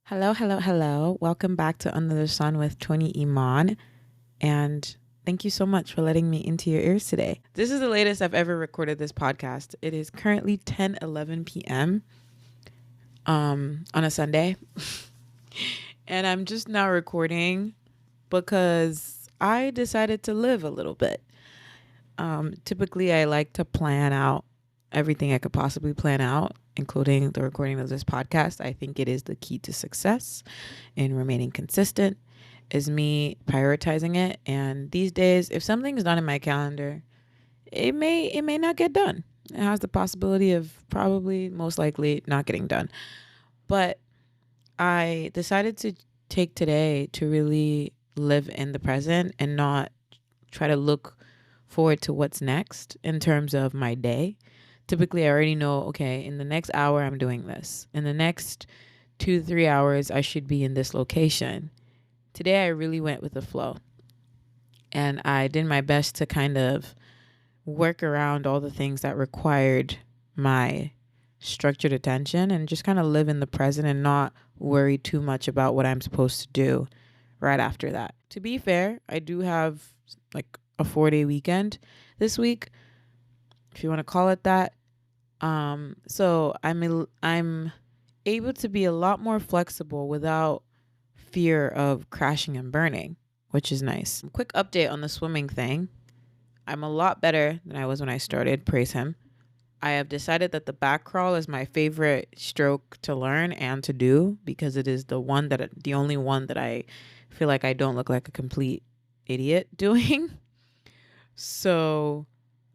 Hello, hello, hello. Welcome back to Under the Sun with Tony Iman. And thank you so much for letting me into your ears today. This is the latest I've ever recorded this podcast. It is currently 10:11 p.m. On a Sunday. And I'm just now recording because I decided to live a little bit. Typically, I like to plan out everything I could possibly plan out, including the recording of this podcast. I think it is the key to success in remaining consistent is me prioritizing it. And these days, if something's not in my calendar, it may not get done. It has the possibility of probably most likely not getting done. But I decided to take today to really live in the present and not try to look forward to what's next in terms of my day. Typically, I already know, okay, in the next hour, I'm doing this. In the next 2 to 3 hours, I should be in this location. Today, I really went with the flow. And I did my best to kind of work around all the things that required my structured attention and just kind of live in the present and not worry too much about what I'm supposed to do right after that. To be fair, I do have like a 4-day weekend this week, if you want to call it that. So I'm able to be a lot more flexible without fear of crashing and burning, which is nice. Quick update on the swimming thing. I'm a lot better than I was when I started, praise him. I have decided that the back crawl is my favorite stroke to learn and to do because it is the only one that I feel like I don't look like a complete idiot doing. So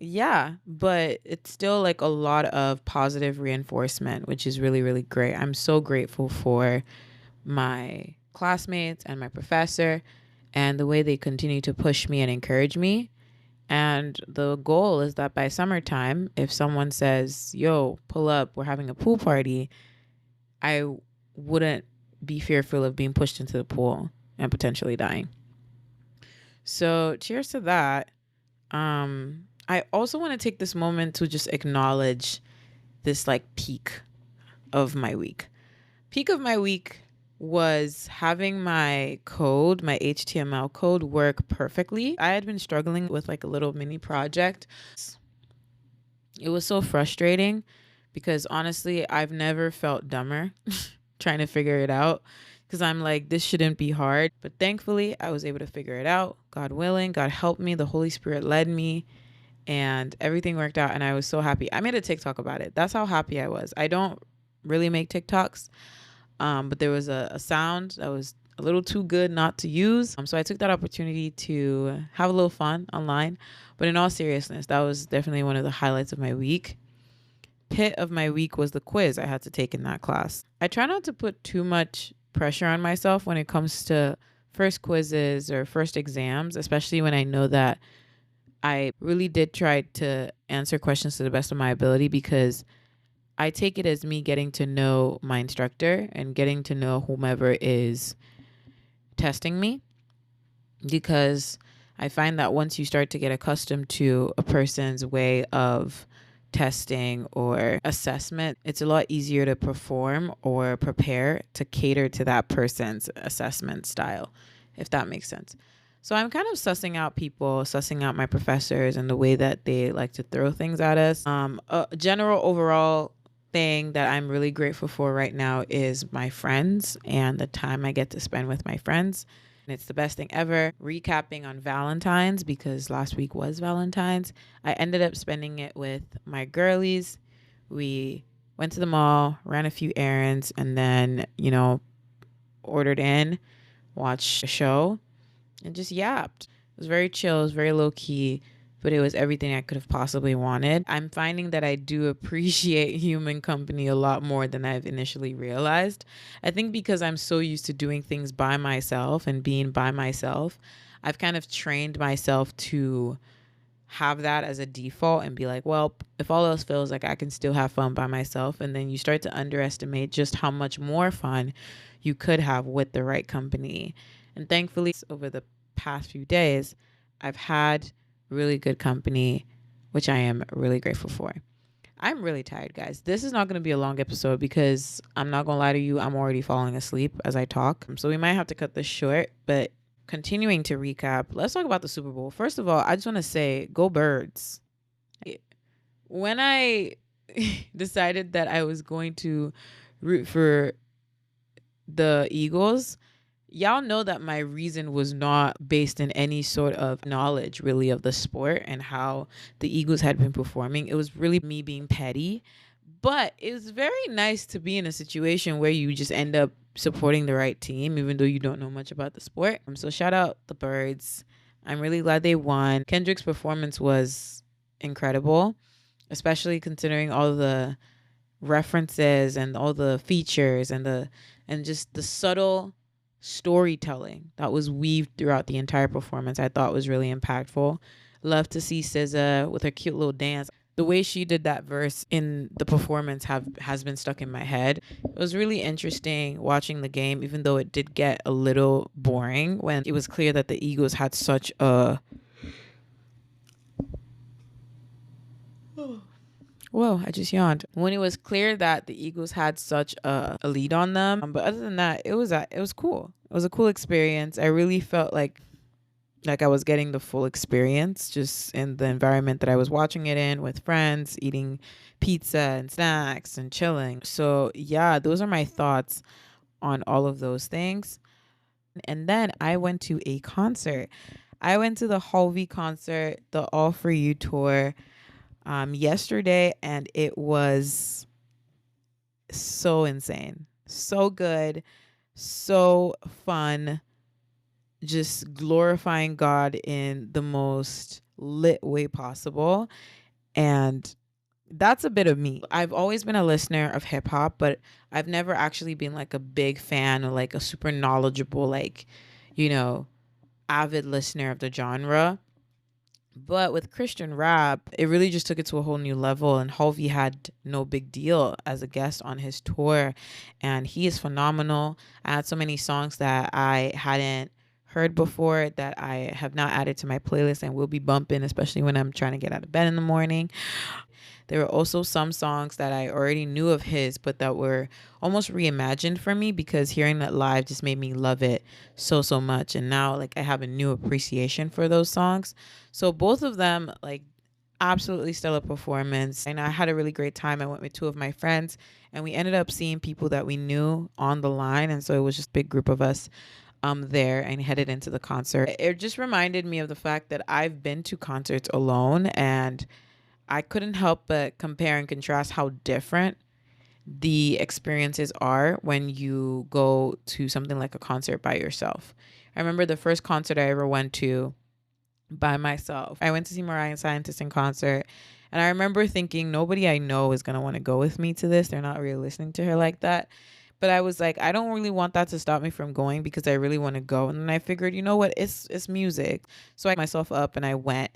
yeah, but it's still like a lot of positive reinforcement, which is really, really great. I'm so grateful for my classmates and my professor and the way they continue to push me and encourage me. And the goal is that by summertime, if someone says, yo, pull up, we're having a pool party, I wouldn't be fearful of being pushed into the pool and potentially dying. So cheers to that. I also want to take this moment to just acknowledge this like peak of my week. Peak of my week was having my code, my HTML code work perfectly. I had been struggling with like a little mini project. It was so frustrating because honestly, I've never felt dumber trying to figure it out because I'm like, this shouldn't be hard. But thankfully, I was able to figure it out. God willing, God helped me. The Holy Spirit led me and everything worked out. And I was so happy. I made a TikTok about it. That's how happy I was. I don't really make TikToks. But there was a sound that was a little too good not to use. So I took that opportunity to have a little fun online. But in all seriousness, that was definitely one of the highlights of my week. Pit of my week was the quiz I had to take in that class. I try not to put too much pressure on myself when it comes to first quizzes or first exams, especially when I know that I really did try to answer questions to the best of my ability because I take it as me getting to know my instructor and getting to know whomever is testing me, because I find that once you start to get accustomed to a person's way of testing or assessment, it's a lot easier to perform or prepare to cater to that person's assessment style, if that makes sense. So I'm kind of sussing out people, sussing out my professors and the way that they like to throw things at us. A general overall thing that I'm really grateful for right now is my friends and the time I get to spend with my friends. And it's the best thing ever. Recapping on Valentine's, because last week was Valentine's, I ended up spending it with my girlies. We went to the mall, ran a few errands, and then, ordered in, watched a show, and just yapped. It was very chill, it was very low key, but it was everything I could have possibly wanted. I'm finding that I do appreciate human company a lot more than I've initially realized. I think because I'm so used to doing things by myself and being by myself, I've kind of trained myself to have that as a default and be like, well, if all else fails, like I can still have fun by myself. And then you start to underestimate just how much more fun you could have with the right company. And thankfully, over the past few days, I've had really good company, which I am really grateful for. I'm really tired, guys. This is not going to be a long episode because I'm not going to lie to you. I'm already falling asleep as I talk. So we might have to cut this short. But continuing to recap, let's talk about the Super Bowl. First of all, I just want to say, go Birds. When I decided that I was going to root for the Eagles, y'all know that my reason was not based in any sort of knowledge really of the sport and how the Eagles had been performing. It was really me being petty. But it was very nice to be in a situation where you just end up supporting the right team, even though you don't know much about the sport. So shout out the Birds. I'm really glad they won. Kendrick's performance was incredible, especially considering all the references and all the features and just the subtle storytelling that was weaved throughout the entire performance. I thought was really impactful. Love to see SZA with her cute little dance. The way she did that verse in the performance has been stuck in my head. It was really interesting watching the game, even though it did get a little boring when it was clear that the Eagles had such a whoa, I just yawned. When it was clear that the Eagles had such a lead on them. But other than that, it was cool. It was a cool experience. I really felt like I was getting the full experience just in the environment that I was watching it in with friends, eating pizza and snacks and chilling. So yeah, those are my thoughts on all of those things. And then I went to a concert. I went to the Halvey concert, the All For You tour, yesterday, and it was so insane, so good, so fun, just glorifying God in the most lit way possible. And that's a bit of me. I've always been a listener of hip hop, but I've never actually been like a big fan or like a super knowledgeable, like, avid listener of the genre. But with Christian rap, it really just took it to a whole new level. And Halvey had no big deal as a guest on his tour. And he is phenomenal. I had so many songs that I hadn't heard before that I have now added to my playlist and will be bumping, especially when I'm trying to get out of bed in the morning. There were also some songs that I already knew of his, but that were almost reimagined for me because hearing that live just made me love it so, so much. And now like I have a new appreciation for those songs. So both of them, like, absolutely stellar performance. And I had a really great time. I went with two of my friends and we ended up seeing people that we knew on the line. And so it was just a big group of us there and headed into the concert. It just reminded me of the fact that I've been to concerts alone, and I couldn't help but compare and contrast how different the experiences are when you go to something like a concert by yourself. I remember the first concert I ever went to by myself. I went to see Mariah Scientist in concert, and I remember thinking nobody I know is going to want to go with me to this. They're not really listening to her like that. But I was like, I don't really want that to stop me from going because I really want to go. And then I figured, you know what? It's music. So I myself up and I went.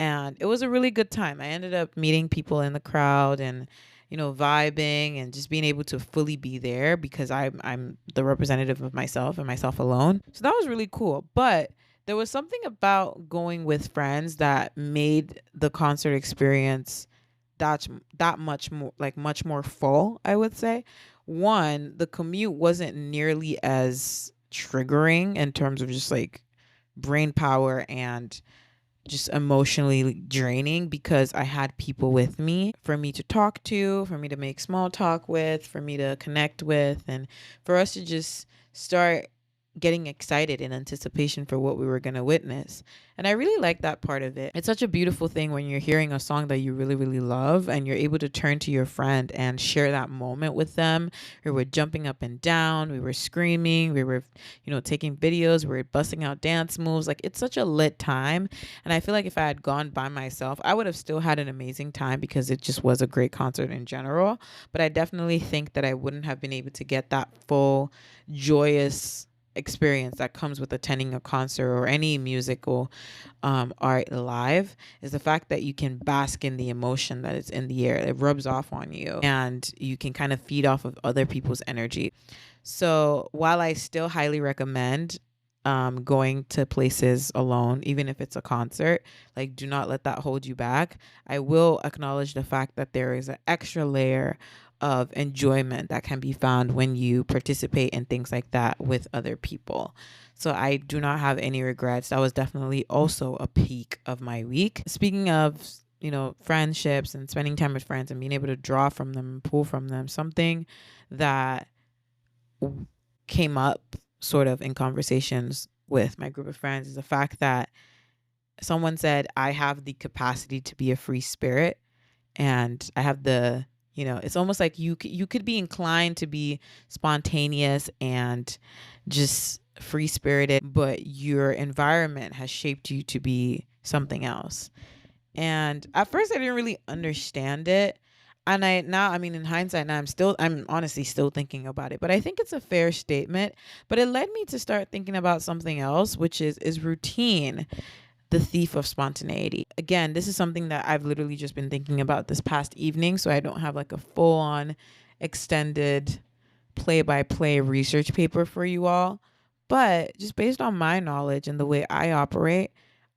And it was a really good time. I ended up meeting people in the crowd and, vibing and just being able to fully be there because I'm the representative of myself and myself alone. So that was really cool. But there was something about going with friends that made the concert experience that much more full, I would say. One, the commute wasn't nearly as triggering in terms of just like brain power and just emotionally draining because I had people with me for me to talk to, for me to make small talk with, for me to connect with, and for us to just start getting excited in anticipation for what we were going to witness. And I really like that part of it. It's such a beautiful thing when you're hearing a song that you really, really love and you're able to turn to your friend and share that moment with them. We were jumping up and down. We were screaming. We were, taking videos. We were busting out dance moves. Like, it's such a lit time. And I feel like if I had gone by myself, I would have still had an amazing time because it just was a great concert in general. But I definitely think that I wouldn't have been able to get that full, joyous experience that comes with attending a concert or any musical art live, is the fact that you can bask in the emotion that is in the air. It rubs off on you and you can kind of feed off of other people's energy. So while I still highly recommend going to places alone, even if it's a concert. Like, do not let that hold you back. I will acknowledge the fact that there is an extra layer of enjoyment that can be found when you participate in things like that with other people. So I do not have any regrets. That was definitely also a peak of my week. Speaking of, friendships and spending time with friends and being able to draw from them and pull from them, something that came up sort of in conversations with my group of friends is the fact that someone said, I have the capacity to be a free spirit, and I have it's almost like you could be inclined to be spontaneous and just free spirited, but your environment has shaped you to be something else. And at first I didn't really understand it. And in hindsight, now I'm honestly still thinking about it, but I think it's a fair statement. But it led me to start thinking about something else, which is routine the thief of spontaneity? Again, this is something that I've literally just been thinking about this past evening, so I don't have like a full on extended play by play research paper for you all. But just based on my knowledge and the way I operate,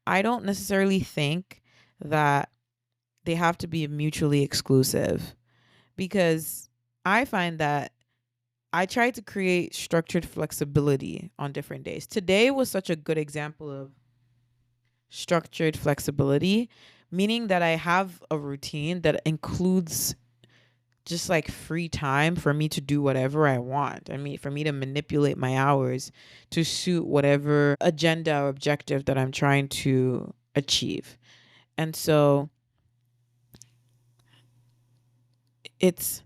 I don't necessarily think that they have to be mutually exclusive, because I find that I try to create structured flexibility on different days. Today was such a good example of structured flexibility, meaning that I have a routine that includes just like free time for me to do whatever I want. I mean, for me to manipulate my hours to suit whatever agenda or objective that I'm trying to achieve. And so it's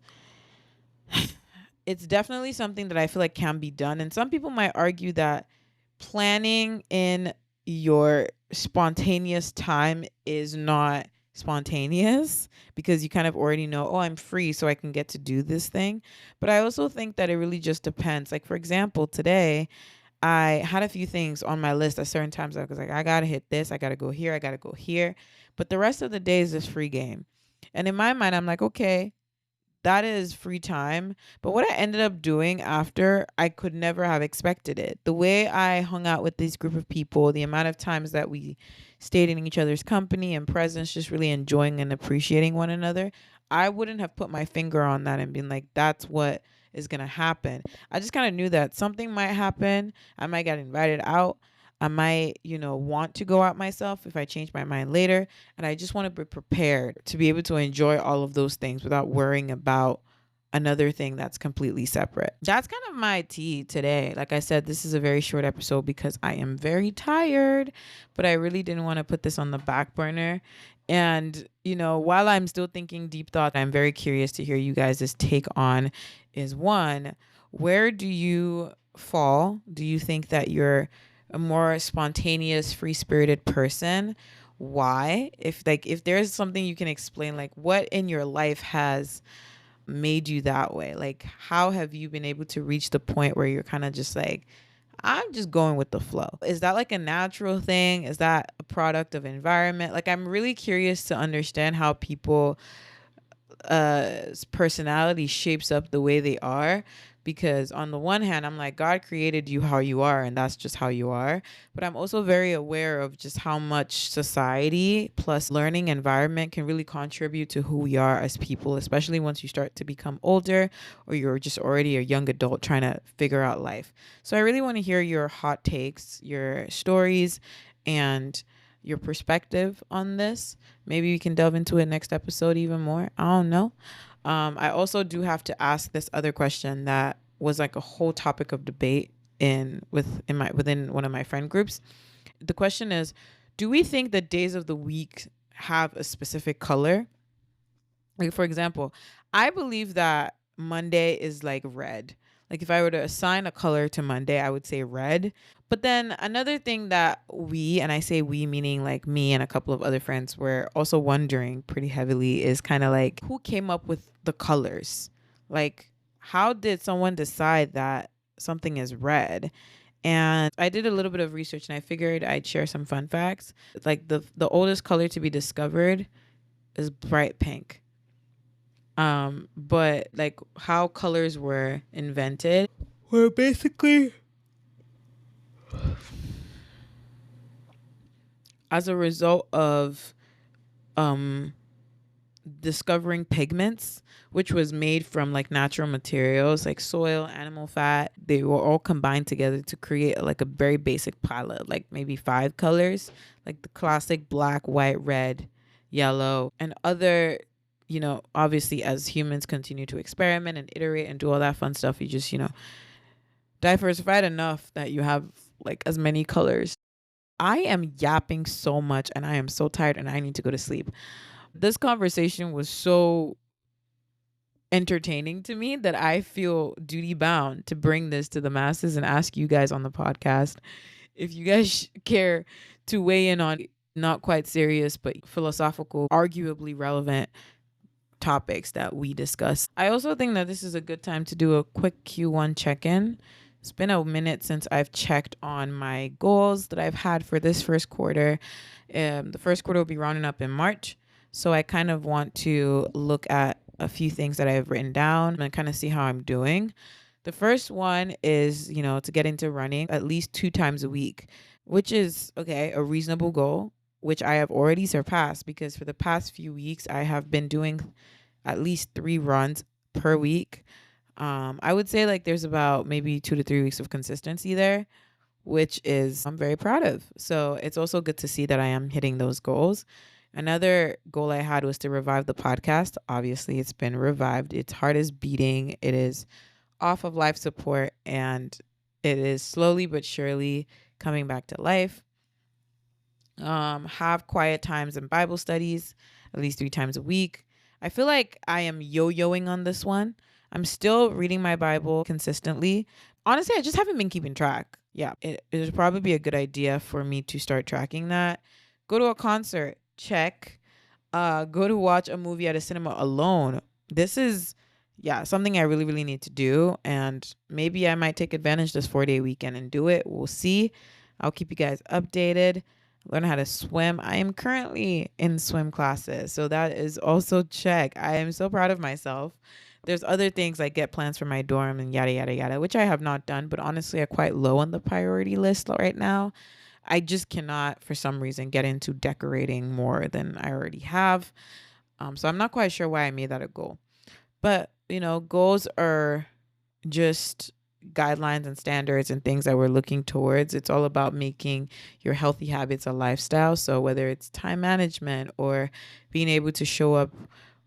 it's definitely something that I feel like can be done. And some people might argue that planning in your spontaneous time is not spontaneous, because you kind of already know, oh, I'm free, so I can get to do this thing. But I also think that it really just depends. Like, for example, today I had a few things on my list at certain times. I was like, I gotta hit this, I gotta go here, I gotta go here. But the rest of the day is this free game. And in my mind, I'm like, okay, that is free time. But what I ended up doing after, I could never have expected it. The way I hung out with this group of people, the amount of times that we stayed in each other's company and presence, just really enjoying and appreciating one another, I wouldn't have put my finger on that and been like, that's what is going to happen. I just kind of knew that something might happen. I might get invited out. I might, want to go out myself if I change my mind later. And I just want to be prepared to be able to enjoy all of those things without worrying about another thing that's completely separate. That's kind of my tea today. Like I said, this is a very short episode because I am very tired, but I really didn't want to put this on the back burner. And, while I'm still thinking deep thought, I'm very curious to hear you guys' take on is, one, where do you fall? Do you think that you're a more spontaneous, free-spirited person? Why? If there's something you can explain, like what in your life has made you that way? Like, how have you been able to reach the point where you're kind of just like, I'm just going with the flow? Is that like a natural thing? Is that a product of environment? Like, I'm really curious to understand how people personality shapes up the way they are, because on the one hand, I'm like, God created you how you are, and that's just how you are. But I'm also very aware of just how much society plus learning environment can really contribute to who we are as people, especially once you start to become older or you're just already a young adult trying to figure out life. So I really want to hear your hot takes, your stories, and your perspective on this. Maybe we can delve into it next episode even more. I don't know. I also do have to ask this other question that was like a whole topic of debate within one of my friend groups. The question is, do we think that days of the week have a specific color? Like, for example, I believe that Monday is like red. Like, if I were to assign a color to Monday, I would say red. But then another thing that and I say we meaning like me and a couple of other friends, were also wondering pretty heavily is kind of like, who came up with the colors? Like, how did someone decide that something is red? And I did a little bit of research and I figured I'd share some fun facts. Like, the oldest color to be discovered is bright pink. But like how colors were invented were basically as a result of um discovering pigments, which was made from like natural materials like soil, animal fat. They were all combined together to create like a very basic palette, like maybe 5 colors, like the classic black, white, red, yellow, and other. Obviously, as humans continue to experiment and iterate and do all that fun stuff, you just, diversified enough that you have like as many colors. I am yapping so much and I am so tired and I need to go to sleep. This conversation was so entertaining to me that I feel duty bound to bring this to the masses and ask you guys on the podcast if you guys care to weigh in on not quite serious but philosophical, arguably relevant topics that we discuss. I also think that this is a good time to do a quick Q1 check-in. It's been a minute since I've checked on my goals that I've had for this first quarter. The first quarter will be rounding up in March. So I kind of want to look at a few things that I've written down and kind of see how I'm doing. The first one is, to get into running at least 2 times a week, which is, okay, a reasonable goal, which I have already surpassed because for the past few weeks, I have been doing at least 3 runs per week. I would say like there's about maybe 2 to 3 weeks of consistency there, which is I'm very proud of. So it's also good to see that I am hitting those goals. Another goal I had was to revive the podcast. Obviously, it's been revived. Its heart is beating. It is off of life support and it is slowly but surely coming back to life. Have quiet times and Bible studies at least 3 times a week. I feel like I am yo-yoing on this one. I'm still reading my Bible consistently. Honestly, I just haven't been keeping track. Yeah, it would probably be a good idea for me to start tracking that. Go to a concert, check. Go to watch a movie at a cinema alone. This is, yeah, something I really, really need to do. And maybe I might take advantage this 4-day weekend and do it. We'll see. I'll keep you guys updated. Learn how to swim. I am currently in swim classes. So that is also check. I am so proud of myself. There's other things like get plans for my dorm and yada, yada, yada, which I have not done, but honestly, are quite low on the priority list right now. I just cannot, for some reason, get into decorating more than I already have. So I'm not quite sure why I made that a goal. But, goals are just guidelines and standards and things that we're looking towards. It's all about making your healthy habits a lifestyle. So whether it's time management or being able to show up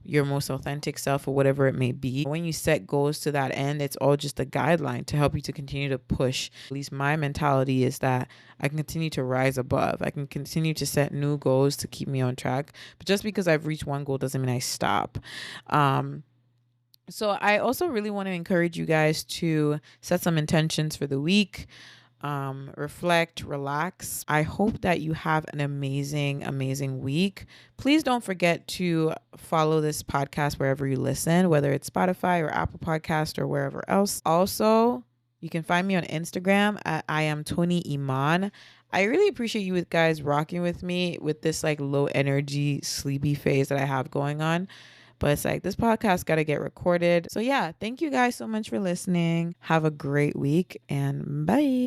your most authentic self or whatever it may be, when you set goals to that end, it's all just a guideline to help you to continue to push. At least my mentality is that I can continue to rise above. I can continue to set new goals to keep me on track. But just because I've reached one goal doesn't mean I stop. So I also really want to encourage you guys to set some intentions for the week, reflect, relax. I hope that you have an amazing, amazing week. Please don't forget to follow this podcast wherever you listen, whether it's Spotify or Apple Podcast or wherever else. Also, you can find me on Instagram at I am Tony Iman. I really appreciate you guys rocking with me with this like low energy, sleepy phase that I have going on. But it's like this podcast got to get recorded. So yeah, thank you guys so much for listening. Have a great week and bye.